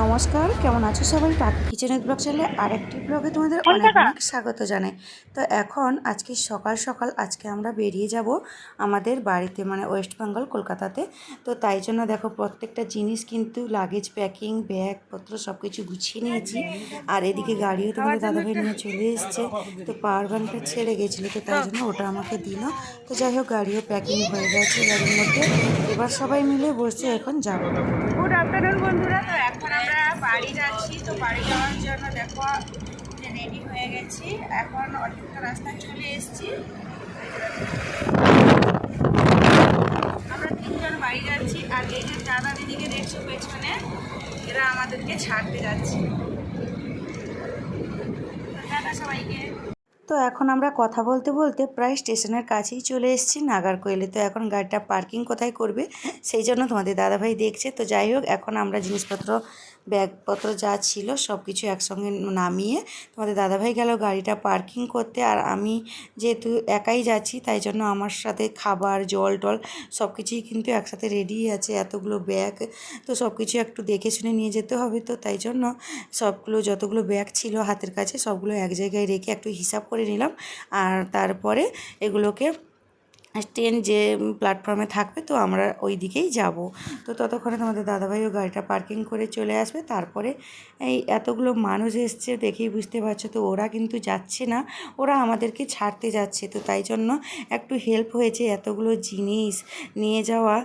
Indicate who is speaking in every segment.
Speaker 1: নমস্কার, কেমন আছো সবাই? পাখি কিচেন ব্লগ চ্যানেলে আরেকটি ব্লগে তোমাদের অনেক অনেক স্বাগত জানাই। তো এখন আজকে সকাল সকাল আজকে আমরা বেরিয়ে যাব আমাদের বাড়িতে, মানে ওয়েস্ট বেঙ্গল কলকাতাতে। তো তাই জন্য দেখো প্রত্যেকটা জিনিস কিন্তু লাগেজ প্যাকিং ব্যাগপত্র সব কিছু গুছিয়ে নিয়েছি। আর এদিকে গাড়িও তোমাদের দাদাভাই নিয়ে চলে এসছে। তো পাওয়ার ব্যাংকটা ছেড়ে গেছিলো, তো তাই জন্য ওটা আমাকে দিল। তো যাই হোক, গাড়িও প্যাকিং হয়ে গেছে গাড়ির মধ্যে। এবার সবাই মিলে বসে এখন যাবো।
Speaker 2: গুড আফটারনুন বন্ধুরা। তো এখন আমরা বাড়ি যাচ্ছি। তো বাড়ি যাওয়ার জন্য দেখো রেডি হয়ে গেছি। এখন অনেকটা রাস্তায় চলে এসেছি। আমরা তিনজন বাড়ি যাচ্ছি। আর এই যে দাদা দিদিকে দেখছো পেছনে, এরা আমাদেরকে ছাড়তে যাচ্ছে। দাদা সবাইকে।
Speaker 1: তো এখন আমরা কথা বলতে বলতে প্রায় স্টেশনের কাছেই চলে এসেছি নাগারকোয়েলে। তো এখন গাড়িটা পার্কিং কোথায় করবে সেই জন্য তোমাদের দাদাভাই দেখছে। তো যাই হোক, এখন আমরা জিনিসপত্র ব্যাগপত্র যা ছিল সব কিছু একসঙ্গে নামিয়ে তোমাদের দাদাভাই গেল গাড়িটা পার্কিং করতে। আর আমি যেহেতু একাই যাচ্ছি তাই জন্য আমার সাথে খাবার জল টল সব কিছুই কিন্তু একসাথে রেডি আছে, এতগুলো ব্যাগ। তো সব কিছু একটু দেখে শুনে নিয়ে যেতে হবে। তো তাই জন্য সবগুলো যতগুলো ব্যাগ ছিল হাতের কাছে সবগুলো এক জায়গায় রেখে একটু হিসাব করে নিলাম। আর তারপরে এগুলোকে ট্রেন যে প্ল্যাটফর্মে থাকবে তো আমরা ওই দিকেই যাব। তো ততক্ষণে তোমাদের দাদাভাইও গাড়িটা পার্কিং করে চলে আসবে। তারপরে এই এতগুলো মানুষ এসছে দেখেই বুঝতে পারছো। তো ওরা কিন্তু যাচ্ছে না, ওরা আমাদেরকে ছাড়তে যাচ্ছে। তো তাই জন্য একটু হেল্প হয়েছে। এতগুলো জিনিস নিয়ে যাওয়া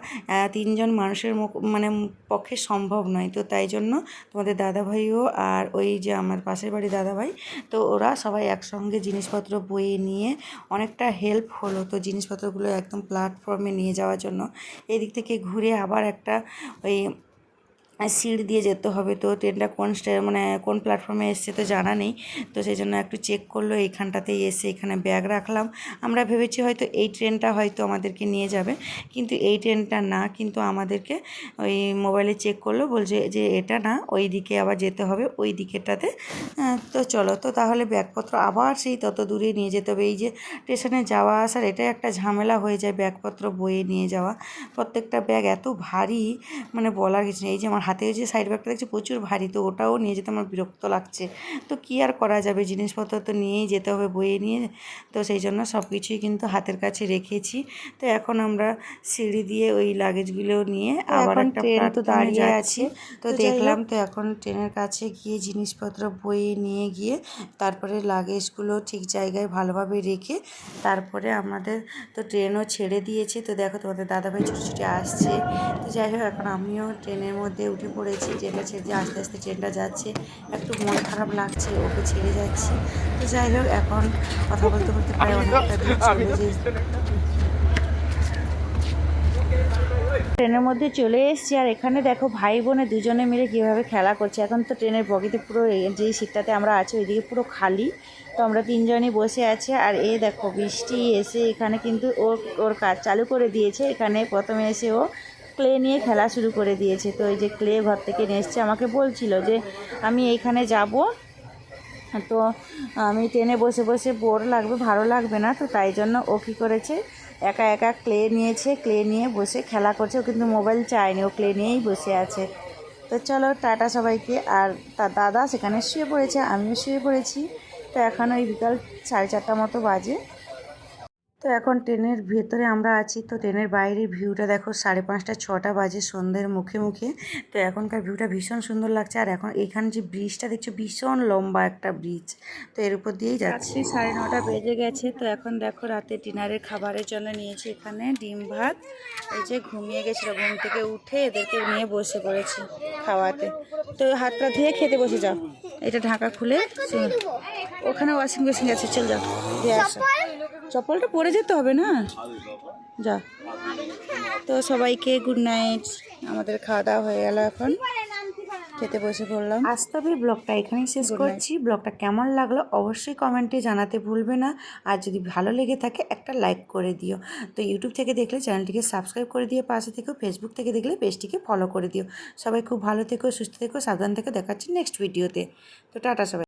Speaker 1: তিনজন মানুষের মানে পক্ষে সম্ভব নয়। তো তাই জন্য তোমাদের দাদাভাইও আর ওই যে আমার পাশের বাড়ি দাদাভাই, তো ওরা সবাই একসঙ্গে জিনিসপত্র বয়ে নিয়ে অনেকটা হেল্প হলো। তো জিনিসপত্রগুলো একদম প্ল্যাটফর্মে নিয়ে যাওয়ার জন্য এদিক থেকে ঘুরে আবার একটা ওই সিঁড়ি দিয়ে যেতে হবে। তো ট্রেনটা মানে কোন প্ল্যাটফর্মে এসছে তো জানা নেই। তো সেই জন্য একটু চেক করলো, এইখানটাতেই এসে এখানে ব্যাগ রাখলাম। আমরা ভেবেছি হয়তো এই ট্রেনটা হয়তো আমাদেরকে নিয়ে যাবে, কিন্তু এই ট্রেনটা না। কিন্তু আমাদেরকে ওই মোবাইলে চেক করলো, বলছে যে এটা না, ওই দিকে আবার যেতে হবে ওই দিকেরটাতে। তো চলো, তো তাহলে ব্যাগপত্র আবার সেই তত দূরে নিয়ে যেতে হবে। এই যে স্টেশনে যাওয়া আসার এটাই একটা ঝামেলা হয়ে যায়, ব্যাগপত্র বয়ে নিয়ে যাওয়া। প্রত্যেকটা ব্যাগ এত ভারী, মানে বলার কিছু নেই। এই যে আমার হাতে যে সাইড ব্যাগটা দেখছি প্রচুর ভারী, তো ওটাও নিয়ে যেতে আমার বিরক্ত লাগছে। তো কী আর করা যাবে, জিনিসপত্র তো নিয়েই যেতে হবে বয়ে নিয়ে। তো সেই জন্য সব কিছুই কিন্তু হাতের কাছে রেখেছি। তো এখন আমরা সিঁড়ি দিয়ে ওই লাগেজগুলো নিয়ে আবার একটা
Speaker 2: ট্রেন তো
Speaker 1: প্ল্যাটফর্মে
Speaker 2: দাঁড়িয়ে
Speaker 1: যাচ্ছি।
Speaker 2: আছে।
Speaker 1: তো দেখলাম, তো এখন ট্রেনের কাছে গিয়ে জিনিসপত্র বয়ে নিয়ে গিয়ে তারপরে লাগেজগুলো ঠিক জায়গায় ভালোভাবে রেখে তারপরে আমাদের তো ট্রেনও ছেড়ে দিয়েছে। তো দেখো তোমাদের দাদাভাই ছুটে ছুটে আসছে। তো যাই হোক, এখন আমিও ট্রেনের মধ্যে উঠে পড়েছি। ট্রেনটা ছেড়ে আস্তে আস্তে ট্রেনটা যাচ্ছে, একটু মন খারাপ লাগছে, ওকে ছেড়ে যাচ্ছি। তো যাই হোক, এখন কথা বলতে বলতে প্রায় অনেকটা দূর চলে যে
Speaker 2: ট্রেনের মধ্যে চলে এসেছি। আর এখানে দেখো ভাই বোনে দুজনে মিলে কীভাবে খেলা করছে। এখন তো ট্রেনের বগিতে পুরো যেই সিটটাতে আমরা আছি ওইদিকে পুরো খালি। তো আমরা তিনজনই বসে আছি। আর দেখো বৃষ্টি এসে এখানে কিন্তু ওর কাজ চালু করে দিয়েছে। এখানে প্রথমে এসে ও ক্লে নিয়ে খেলা শুরু করে দিয়েছে। তো এই যে ক্লে ঘর থেকে নিয়ে এসছে, আমাকে বলছিল যে আমি এইখানে যাব, তো আমি ট্রেনে বসে বসে বোর লাগবে, ভালো লাগবে না। তো তাই জন্য ও কী করেছে, একা একা ক্লে নিয়েছে, ক্লে নিয়ে বসে খেলা করছে। ও কিন্তু মোবাইল চায়নি, ও ক্লে নিয়েই বসে আছে। তো চলো টাটা সবাইকে। আর তার দাদা সেখানে শুয়ে পড়েছে, আমিও শুয়ে পড়েছি। তো এখন ওই বিকাল 4:30 মতো বাজে।
Speaker 1: তো এখন ট্রেনের ভেতরে আমরা আছি। তো ট্রেনের বাইরের ভিউটা দেখো, 5:30 6টা বাজে, সন্ধ্যের মুখে মুখে। তো এখনকার ভিউটা ভীষণ সুন্দর লাগছে। আর এখন এখানে যে ব্রিজটা দেখছো ভীষণ লম্বা একটা ব্রিজ, তো এর উপর দিয়েই যাচ্ছি।
Speaker 2: 9:30 বেজে গেছে। তো এখন দেখো রাতে ডিনারের খাবারের জন্য নিয়েছি এখানে ডিম ভাত। এই যে ঘুমিয়ে গেছিলো, ঘুম থেকে উঠে এদেরকে নিয়ে বসে পড়েছি খাওয়াতে। তো হাতটা ধুয়ে খেতে বসে যাও। এটা ঢাকা খুলে ওখানে ওয়াশিং মেশিন আছে, চল যাও দিয়ে আসো। চপ্পলটা পরে যেতে হবে না, যা। তো সবাইকে গুড নাইট। আমাদের খাওয়া দাওয়া হয়ে গেল, এখন খেতে বসে পড়লাম।
Speaker 1: আজ তবে ব্লগটা এখানেই শেষ
Speaker 2: গুড নাইট।
Speaker 1: করছি। ব্লগটা কেমন লাগলো অবশ্যই কমেন্টে জানাতে ভুলবে না। আর যদি ভালো লেগে থাকে একটা লাইক করে দিও। তো ইউটিউব থেকে দেখলে চ্যানেলটিকে সাবস্ক্রাইব করে দিয়ে পাশে থেকেও, ফেসবুক থেকে দেখলে পেজটিকে ফলো করে দিও। সবাই খুব ভালো থেকো, সুস্থ থেকো, সাবধান থেকো। দেখাচ্ছি নেক্সট ভিডিওতে। তো টাটা সবাই।